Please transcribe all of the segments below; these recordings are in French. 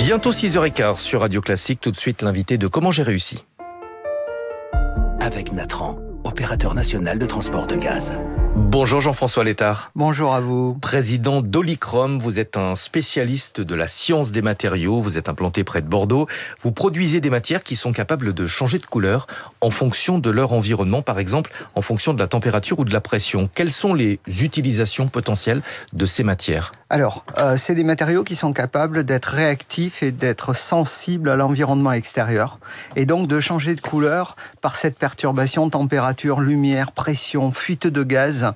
Bientôt 6h15 sur Radio Classique. Tout de suite, l'invité de Comment j'ai réussi. Avec Natran, opérateur national de transport de gaz. Bonjour Jean-François Létard. Bonjour à vous. Président d'Olicrom, vous êtes un spécialiste de la science des matériaux, vous êtes implanté près de Bordeaux. Vous produisez des matières qui sont capables de changer de couleur en fonction de leur environnement, par exemple en fonction de la température ou de la pression. Quelles sont les utilisations potentielles de ces matières ? Alors, c'est des matériaux qui sont capables d'être réactifs et d'être sensibles à l'environnement extérieur, et donc de changer de couleur par cette perturbation température, lumière, pression, fuite de gaz.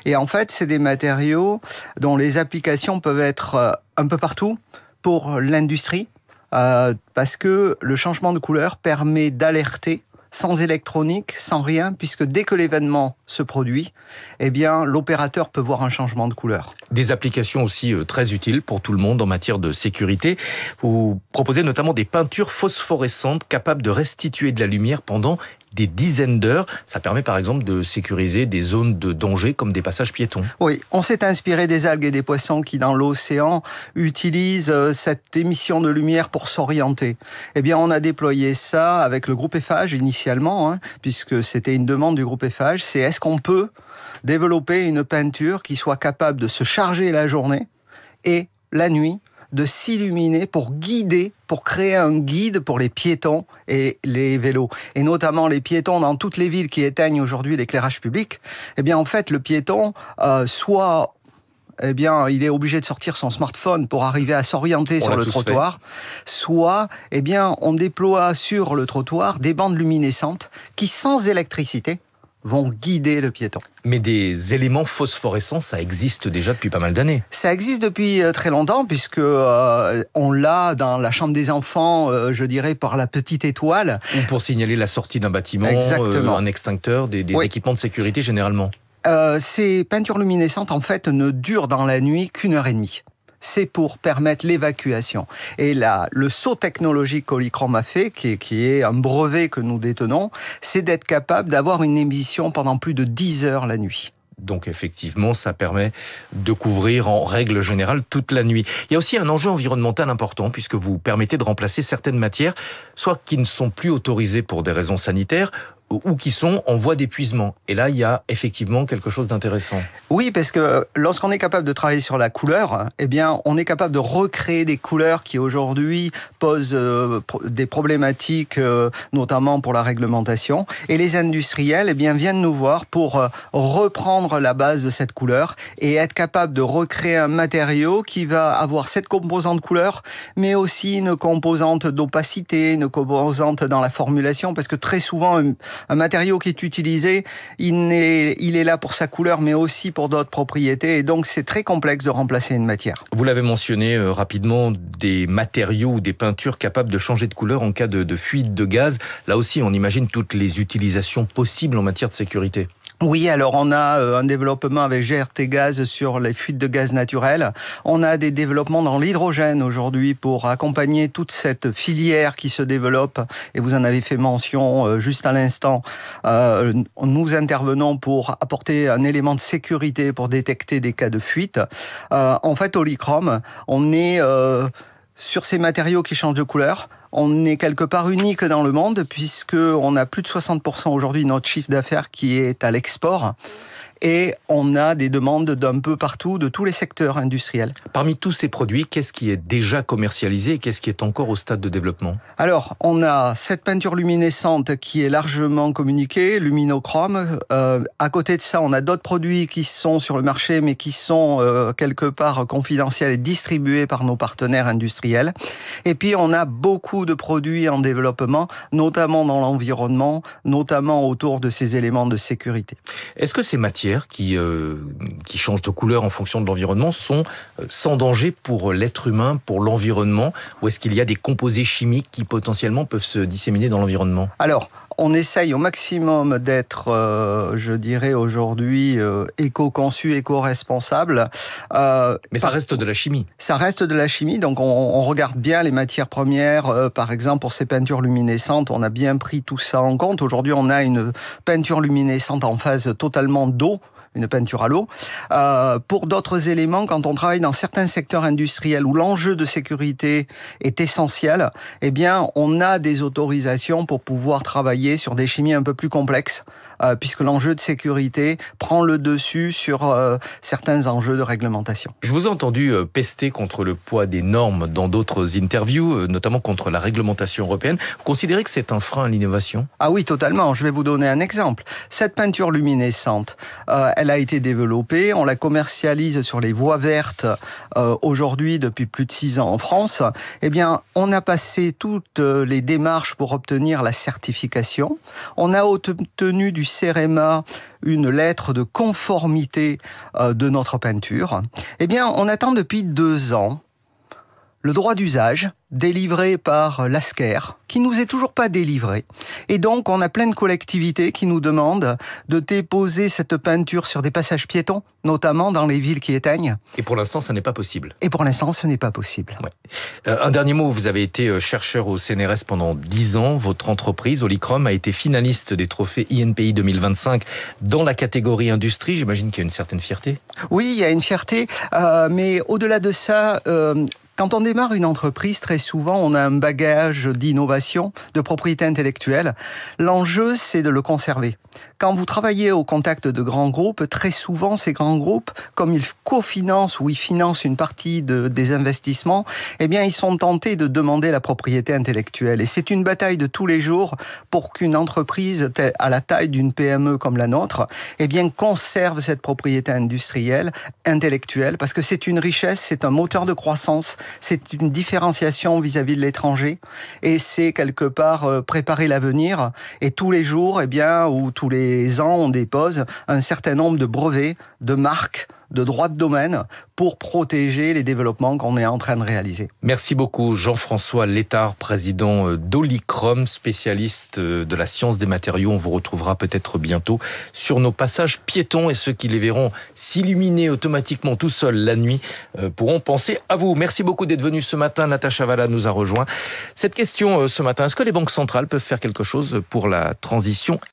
Et en fait, c'est des matériaux dont les applications peuvent être un peu partout pour l'industrie, parce que le changement de couleur permet d'alerter sans électronique, sans rien, puisque dès que l'événement se produit, eh bien, l'opérateur peut voir un changement de couleur. Des applications aussi très utiles pour tout le monde en matière de sécurité. Vous proposez notamment des peintures phosphorescentes capables de restituer de la lumière pendant des dizaines d'heures. Ça permet par exemple de sécuriser des zones de danger comme des passages piétons. Oui, on s'est inspiré des algues et des poissons qui dans l'océan utilisent cette émission de lumière pour s'orienter. Eh bien, on a déployé ça avec le groupe Eiffage initialement, puisque c'était une demande du groupe Eiffage. C'est est-ce qu'on peut développer une peinture qui soit capable de se charger la journée et la nuit de s'illuminer pour guider, pour créer un guide pour les piétons et les vélos. Et notamment les piétons dans toutes les villes qui éteignent aujourd'hui l'éclairage public. Eh bien, en fait, le piéton, soit il est obligé de sortir son smartphone pour arriver à s'orienter sur le trottoir, soit, on déploie sur le trottoir des bandes luminescentes qui, sans électricité, vont guider le piéton. Mais des éléments phosphorescents, ça existe déjà depuis pas mal d'années. Ça existe depuis très longtemps, puisque on l'a dans la chambre des enfants, je dirais, par la petite étoile. Ou pour signaler la sortie d'un bâtiment, un extincteur, des équipements de sécurité généralement. Ces peintures luminescentes, en fait, ne durent dans la nuit qu'1 heure et demie. C'est pour permettre l'évacuation. Et là, le saut technologique qu'Olicrom a fait, qui est un brevet que nous détenons, c'est d'être capable d'avoir une émission pendant plus de 10 heures la nuit. Donc effectivement, ça permet de couvrir en règle générale toute la nuit. Il y a aussi un enjeu environnemental important puisque vous permettez de remplacer certaines matières, soit qui ne sont plus autorisées pour des raisons sanitaires, ou qui sont en voie d'épuisement. Et là, il y a effectivement quelque chose d'intéressant. Oui, parce que lorsqu'on est capable de travailler sur la couleur, on est capable de recréer des couleurs qui aujourd'hui posent des problématiques, notamment pour la réglementation. Et les industriels, viennent nous voir pour reprendre la base de cette couleur et être capable de recréer un matériau qui va avoir cette composante couleur, mais aussi une composante d'opacité, une composante dans la formulation, parce que très souvent, un matériau qui est utilisé, il est là pour sa couleur, mais aussi pour d'autres propriétés. Et donc, c'est très complexe de remplacer une matière. Vous l'avez mentionné rapidement, des matériaux ou des peintures capables de changer de couleur en cas de fuite de gaz. Là aussi, on imagine toutes les utilisations possibles en matière de sécurité. Oui, alors on a un développement avec GRT Gaz sur les fuites de gaz naturelles. On a des développements dans l'hydrogène aujourd'hui pour accompagner toute cette filière qui se développe. Et vous en avez fait mention juste à l'instant. Nous intervenons pour apporter un élément de sécurité pour détecter des cas de fuite. En fait, Olicrom, on est sur ces matériaux qui changent de couleur. On est quelque part unique dans le monde puisqu'on a plus de 60% aujourd'hui de notre chiffre d'affaires qui est à l'export. Et on a des demandes d'un peu partout, de tous les secteurs industriels. Parmi tous ces produits, qu'est-ce qui est déjà commercialisé et qu'est-ce qui est encore au stade de développement ? Alors, on a cette peinture luminescente qui est largement communiquée, Luminochrome. À côté de ça, on a d'autres produits qui sont sur le marché, mais qui sont quelque part confidentiels et distribués par nos partenaires industriels. Et puis, on a beaucoup de produits en développement, notamment dans l'environnement, notamment autour de ces éléments de sécurité. Est-ce que ces matières qui changent de couleur en fonction de l'environnement sont sans danger pour l'être humain, pour l'environnement, ou est-ce qu'il y a des composés chimiques qui potentiellement peuvent se disséminer dans l'environnement ? Alors, on essaye au maximum d'être, je dirais aujourd'hui, éco-conçu, éco-responsable. Mais ça reste de la chimie. Ça reste de la chimie, donc on regarde bien les matières premières. Par exemple, pour ces peintures luminescentes, on a bien pris tout ça en compte. Aujourd'hui, on a une peinture luminescente en phase totalement d'eau, une peinture à l'eau. Pour d'autres éléments, quand on travaille dans certains secteurs industriels où l'enjeu de sécurité est essentiel, eh bien, on a des autorisations pour pouvoir travailler sur des chimies un peu plus complexes, puisque l'enjeu de sécurité prend le dessus sur certains enjeux de réglementation. Je vous ai entendu pester contre le poids des normes dans d'autres interviews, notamment contre la réglementation européenne. Vous considérez que c'est un frein à l'innovation ? Ah oui, totalement. Je vais vous donner un exemple. Cette peinture luminescente, elle a été développée, on la commercialise sur les voies vertes aujourd'hui depuis plus de 6 ans en France. Eh bien, on a passé toutes les démarches pour obtenir la certification. On a obtenu du CEREMA une lettre de conformité de notre peinture. Eh bien, on attend depuis 2 ans le droit d'usage délivré par l'ASCER, qui nous est toujours pas délivré. Et donc, on a plein de collectivités qui nous demandent de déposer cette peinture sur des passages piétons, notamment dans les villes qui éteignent. Et pour l'instant, ça n'est pas possible. Et pour l'instant, ce n'est pas possible. Ouais. Un dernier mot, vous avez été chercheur au CNRS pendant 10 ans. Votre entreprise, Olicrom, a été finaliste des trophées INPI 2025 dans la catégorie industrie. J'imagine qu'il y a une certaine fierté. Oui, il y a une fierté, mais au-delà de ça, quand on démarre une entreprise, très souvent, on a un bagage d'innovation, de propriété intellectuelle. L'enjeu, c'est de le conserver. Quand vous travaillez au contact de grands groupes, très souvent, ces grands groupes, comme ils cofinancent ou ils financent une partie des investissements, eh bien, ils sont tentés de demander la propriété intellectuelle. Et c'est une bataille de tous les jours pour qu'une entreprise à la taille d'une PME comme la nôtre, eh bien, conserve cette propriété industrielle, intellectuelle, parce que c'est une richesse, c'est un moteur de croissance, c'est une différenciation vis-à-vis de l'étranger, et c'est quelque part préparer l'avenir. Et tous les jours, eh bien, ou tous les ans, on dépose un certain nombre de brevets, de marques, de droits de domaine pour protéger les développements qu'on est en train de réaliser. Merci beaucoup Jean-François Létard, président d'Olicrom, spécialiste de la science des matériaux. On vous retrouvera peut-être bientôt sur nos passages piétons et ceux qui les verront s'illuminer automatiquement tout seuls la nuit pourront penser à vous. Merci beaucoup d'être venu ce matin. Natacha Valla nous a rejoint. Cette question ce matin, est-ce que les banques centrales peuvent faire quelque chose pour la transition